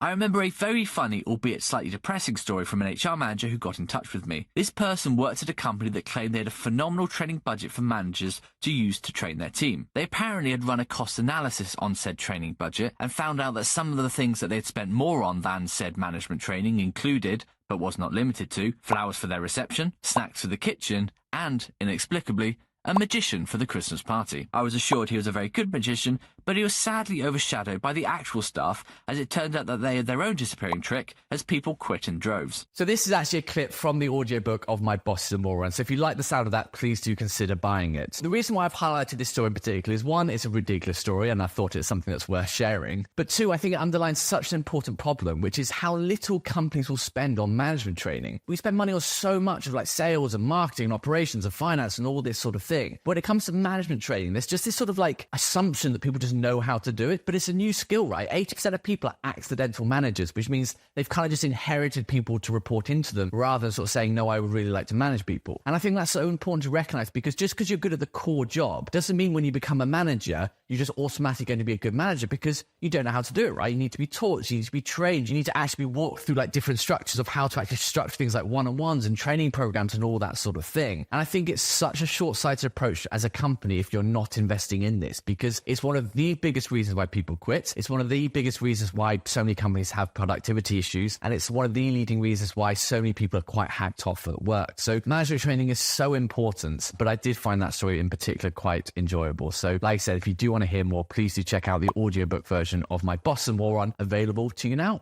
I remember a very funny, albeit slightly depressing story from an HR manager who got in touch with me. This person worked at a company that claimed they had a phenomenal training budget for managers to use to train their team. They apparently had run a cost analysis on said training budget and found out that some of the things that they'd spent more on than said management training included, but was not limited to, flowers for their reception, snacks for the kitchen, and, inexplicably, a magician for the Christmas party. I was assured he was a very good magician, but he was sadly overshadowed by the actual staff, as it turned out that they had their own disappearing trick as people quit in droves. So this is actually a clip from the audiobook of My Boss is a Moron. So if you like the sound of that, please do consider buying it. The reason why I've highlighted this story in particular is, one, it's a ridiculous story and I thought it's something that's worth sharing. But two, I think it underlines such an important problem, which is how little companies will spend on management training. We spend money on so much of like sales and marketing and operations and finance and all this sort of thing. When it comes to management training, there's just this sort of like assumption that people just know how to do it, but it's a new skill, right? 80% of people are accidental managers, which means they've kind of just inherited people to report into them rather than sort of saying, no, I would really like to manage people. And I think that's so important to recognize, because just because you're good at the core job doesn't mean when you become a manager, you're just automatically going to be a good manager, because you don't know how to do it, right? You need to be taught, you need to be trained, you need to actually be walked through like different structures of how to actually structure things like one-on-ones and training programs and all that sort of thing. And I think it's such a short-sighted approach as a company if you're not investing in this, because it's one of the biggest reasons why people quit. It's one of the biggest reasons why so many companies have productivity issues, and it's one of the leading reasons why so many people are quite hacked off at work. So management training is so important, but I did find that story in particular quite enjoyable. So like I said, if you do want to hear more, please do check out the audiobook version of My Boss and Moron, available to you now.